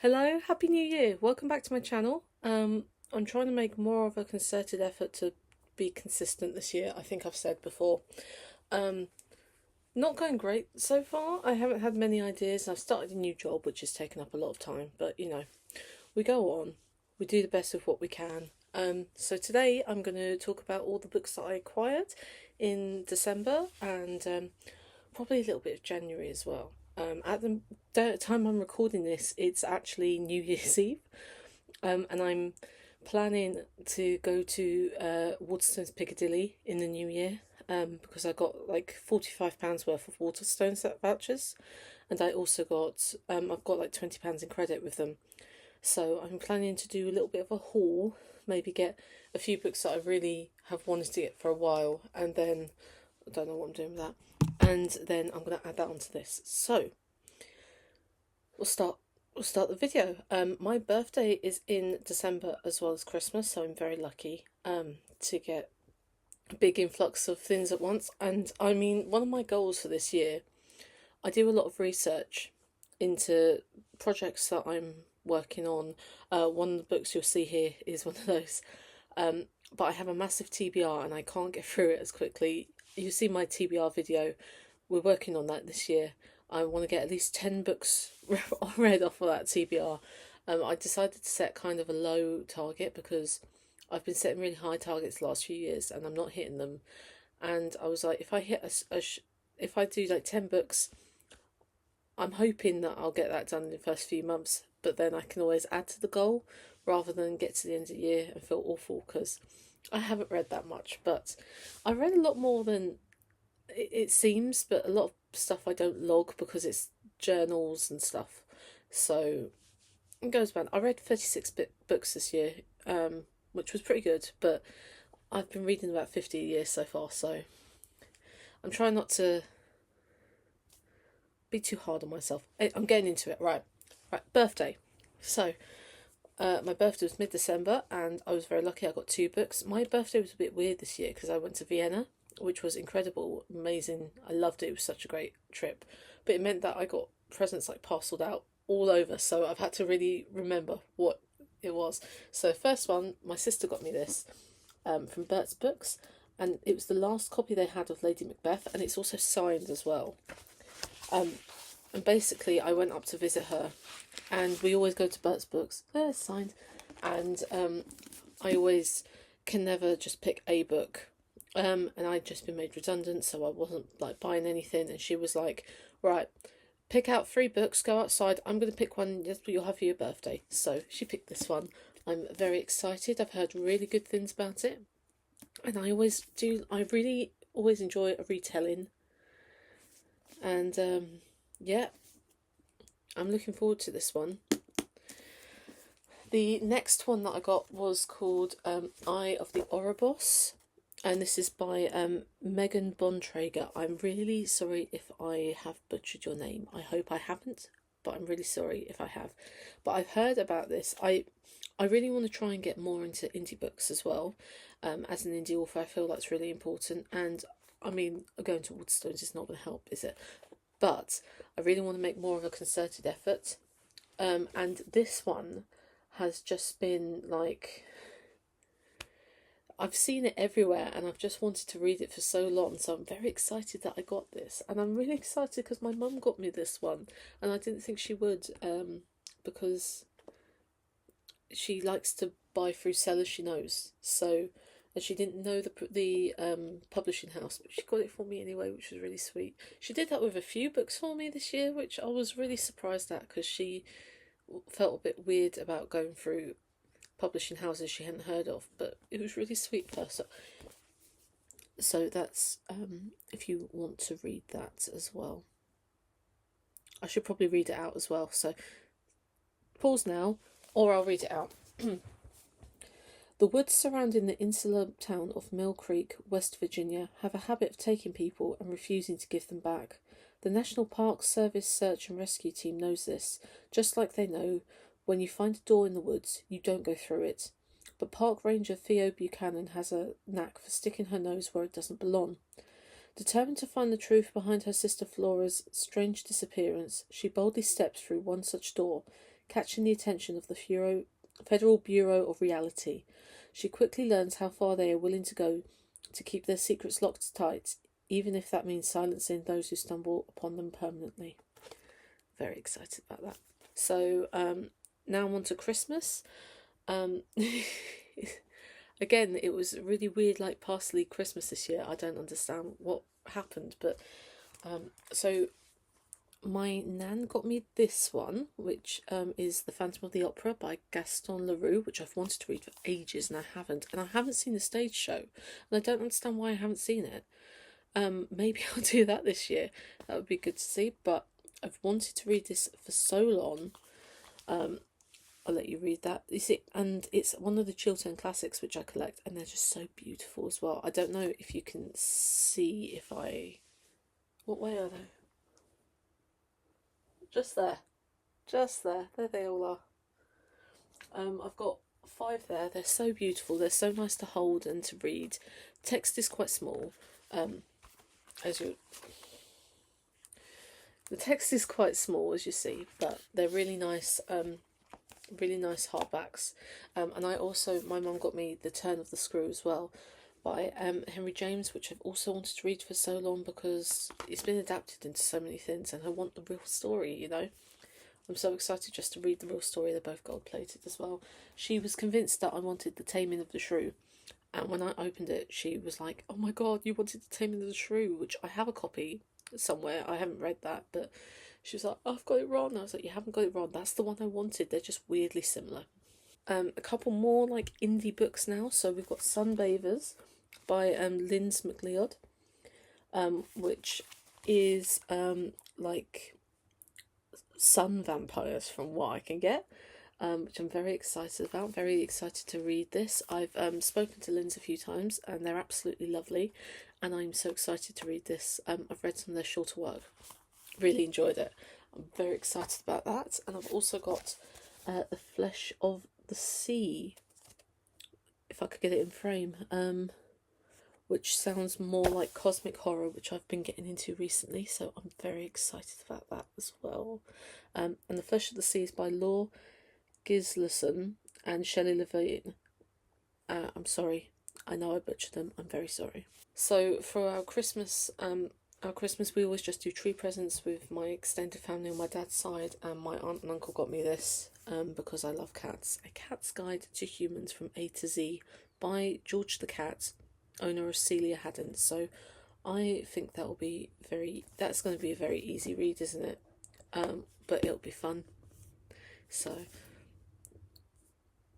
Hello, Happy New Year. Welcome back to my channel. I'm trying to make more of a concerted effort to be consistent this year. I think I've said before. Um, Not going great so far. I haven't had many ideas. I've started a new job which has taken up a lot of time, but we go on. We do the best of what we can. So today I'm going to talk about all the books that I acquired in December and probably a little bit of January as well. At the time I'm recording this, it's actually New Year's Eve, and I'm planning to go to Waterstones Piccadilly in the new year, because I got like £45 worth of Waterstones vouchers, and I also got I've got like £20 in credit with them. So I'm planning to do a little bit of a haul, maybe get a few books that I really have wanted to get for a while, and then I don't know what I'm doing with that. And then I'm going to add that onto this. So we'll start the video. My birthday is in December as well as Christmas, so I'm very lucky to get a big influx of things at once. And I mean, one of my goals for this year, I do a lot of research into projects that I'm working on. One of the books you'll see here is one of those. But I have a massive TBR and I can't get through it as quickly. You see my TBR video. We're working on that this year. I want to get at least 10 books read off of that TBR. I decided to set kind of a low target because I've been setting really high targets the last few years and I'm not hitting them. And I was like, if I hit if I do like 10 books, I'm hoping that I'll get that done in the first few months, but then I can always add to the goal rather than get to the end of the year and feel awful because I haven't read that much. But I read a lot more than it seems, but a lot of stuff I don't log because it's journals and stuff. So it goes bad. I read 36 books this year, which was pretty good, but I've been reading about 50 a year so far, so I'm trying not to be too hard on myself. I'm getting into it. Right, birthday. So my birthday was mid-December and I was very lucky. I got 2 books. My birthday was a bit weird this year because I went to Vienna, which was incredible, amazing. I loved it. It was such a great trip. But it meant that I got presents like parcelled out all over, so I've had to really remember what it was. So the first one, my sister got me this from Bert's Books, and it was the last copy they had of Lady Macbeth, and it's also signed as well. And basically I went up to visit her, and we always go to Bert's Books. It's signed. And I always can never just pick a book. And I'd just been made redundant, so I wasn't like buying anything. And she was like, right, pick out 3 books, go outside. I'm going to pick one, that's what you'll have for your birthday. So she picked this one. I'm very excited. I've heard really good things about it. And I really always enjoy a retelling. And yeah, I'm looking forward to this one. The next one that I got was called Eye of the Ouroboros, and this is by Megan Bontrager. I'm really sorry if I have butchered your name. I hope I haven't, but I'm really sorry if I have. But I've heard about this. I really want to try and get more into indie books as well. As an indie author, I feel that's really important. And I mean, going to Waterstones is not going to help, is it? But I really want to make more of a concerted effort. And this one has just been like, I've seen it everywhere and I've just wanted to read it for so long, so I'm very excited that I got this. And I'm really excited because my mum got me this one and I didn't think she would, because she likes to buy through sellers she knows. So, and she didn't know the publishing house, but she got it for me anyway, which was really sweet. She did that with a few books for me this year, which I was really surprised at because she felt a bit weird about going through publishing houses she hadn't heard of, but it was really sweet of her. So that's if you want to read that as well. I should probably read it out as well, so pause now or I'll read it out. The woods surrounding the insular town of Mill Creek, West Virginia, have a habit of taking people and refusing to give them back. The National Park Service Search and Rescue Team knows this, just like they know when you find a door in the woods, you don't go through it. But Park Ranger Theo Buchanan has a knack for sticking her nose where it doesn't belong. Determined to find the truth behind her sister Flora's strange disappearance, she boldly steps through one such door, catching the attention of the Federal Bureau of Reality. She quickly learns how far they are willing to go to keep their secrets locked tight, even if that means silencing those who stumble upon them permanently. Very excited about that. So now I'm on to Christmas. Again, it was really weird, like parsley Christmas this year. I don't understand what happened, but so my nan got me this one, which is The Phantom of the Opera by Gaston Leroux, which I've wanted to read for ages and I haven't. And I haven't seen the stage show, and I don't understand why I haven't seen it. Maybe I'll do that this year. That would be good to see. But I've wanted to read this for so long. I'll let you read that. You see, and it's one of the Chiltern classics which I collect, and they're just so beautiful as well. I don't know if you can see if I. What way are they? Just there. Just there. There they all are. I've got 5 there. They're so beautiful. They're so nice to hold and to read. Text is quite small. As you. The text is quite small, as you see, but they're really nice. Really nice hardbacks. And I also, my mum got me The Turn of the Screw as well, by Henry James, which I've also wanted to read for so long because it's been adapted into so many things and I want the real story, you know. I'm so excited just to read the real story. They're both gold plated as well. She was convinced that I wanted The Taming of the Shrew, and when I opened it she was like, oh my god, you wanted The Taming of the Shrew, which I have a copy somewhere. I haven't read that, but she was like, oh, I've got it wrong. I was like, you haven't got it wrong, that's the one I wanted. They're just weirdly similar. A couple more like indie books now. So we've got Sunbathers by Linz McLeod, which is like sun vampires from what I can get, which I'm very excited about. Very excited to read this. I've spoken to Linz a few times and they're absolutely lovely, and I'm so excited to read this. I've read some of their shorter work, really enjoyed it. I'm very excited about that. And I've also got The Flesh of the Sea, if I could get it in frame, which sounds more like cosmic horror, which I've been getting into recently, so I'm very excited about that as well. And The Flesh of the Sea is by Laura Gislason and Shelley Levine. I'm sorry, I know I butchered them, I'm very sorry. So for our Christmas, we always just do tree presents with my extended family on my dad's side, and my aunt and uncle got me this because I love cats. A Cat's Guide to Humans from A to Z by George the Cat, owner of Celia Haddon. So I think that's going to be a very easy read, isn't it? But it'll be fun. So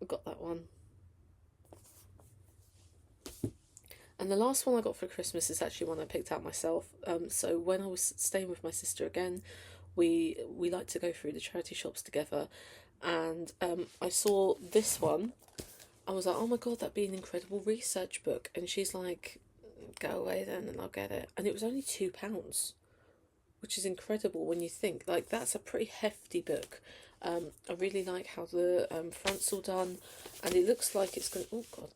I've got that one. And the last one I got for Christmas is actually one I picked out myself. So when I was staying with my sister again, we like to go through the charity shops together, and I saw this one. I was like, oh my god, that'd be an incredible research book. And she's like, go away then and I'll get it. And it was only £2, which is incredible when you think, like, that's a pretty hefty book. I really like how the front's all done, and it looks like it's going to, oh god,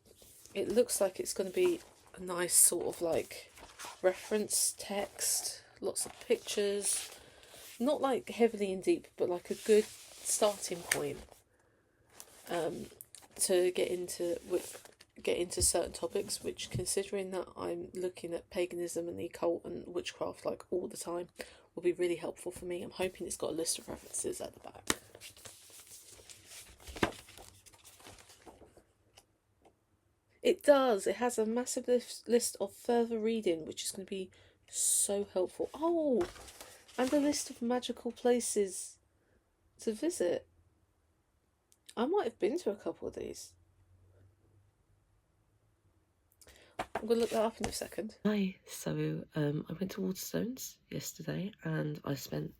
it looks like it's going to be a nice sort of like reference text, lots of pictures, not like heavily in deep, but like a good starting point to get into certain topics, which, considering that I'm looking at paganism and the occult and witchcraft like all the time, will be really helpful for me. I'm hoping it's got a list of references at the back. It does. It has a massive list of further reading, which is going to be so helpful. Oh, and a list of magical places to visit. I might have been to a couple of these. I'm going to look that up in a second. Hi, so I went to Waterstones yesterday and I spent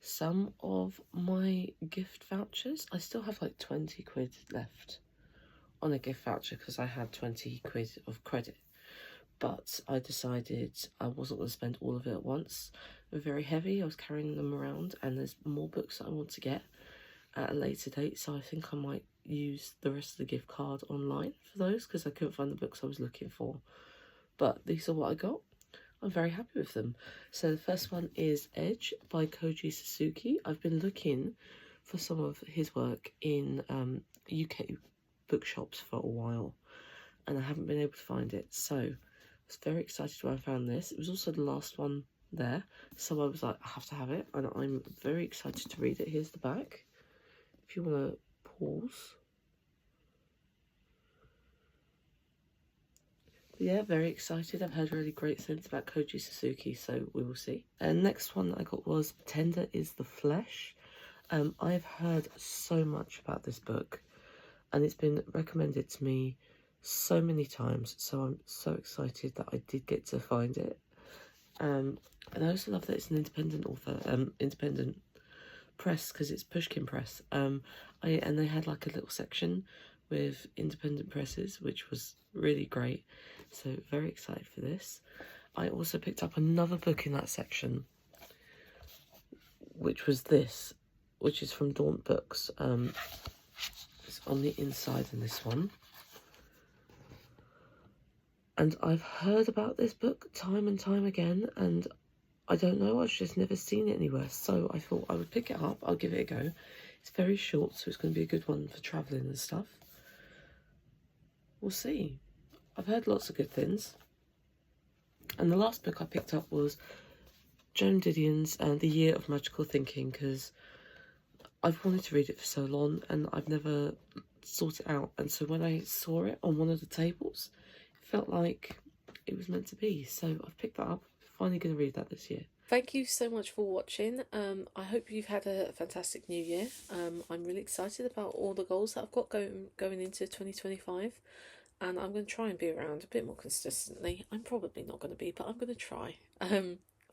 some of my gift vouchers. I still have like 20 quid left on a gift voucher because I had 20 quid of credit, but I decided I wasn't going to spend all of it at once. They're very heavy, I was carrying them around, and there's more books that I want to get at a later date, so I think I might use the rest of the gift card online for those because I couldn't find the books I was looking for. But these are what I got. I'm very happy with them. So the first one is Edge by Koji Suzuki. I've been looking for some of his work in UK bookshops for a while, and I haven't been able to find it, so I was very excited when I found this. It was also the last one there, so I was like, I have to have it, and I'm very excited to read it. Here's the back, if you want to pause. Yeah, very excited. I've heard really great things about Koji Suzuki, so we will see. And next one that I got was Tender is the Flesh. I've heard so much about this book, and it's been recommended to me so many times, so I'm so excited that I did get to find it. And I also love that it's an independent author, independent press, because it's Pushkin Press. And they had like a little section with independent presses, which was really great. So very excited for this. I also picked up another book in that section, which was this, which is from Daunt Books. It's on the inside in this one. And I've heard about this book time and time again, and I don't know, I've just never seen it anywhere. So I thought I would pick it up, I'll give it a go. It's very short, so it's going to be a good one for travelling and stuff. We'll see. I've heard lots of good things. And the last book I picked up was Joan Didion's The Year of Magical Thinking, because I've wanted to read it for so long and I've never sought it out. And so when I saw it on one of the tables, it felt like it was meant to be. So I've picked that up. Finally going to read that this year. Thank you so much for watching. I hope you've had a fantastic new year. I'm really excited about all the goals that I've got going into 2025. And I'm going to try and be around a bit more consistently. I'm probably not going to be, but I'm going to try.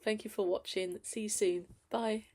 Thank you for watching. See you soon. Bye.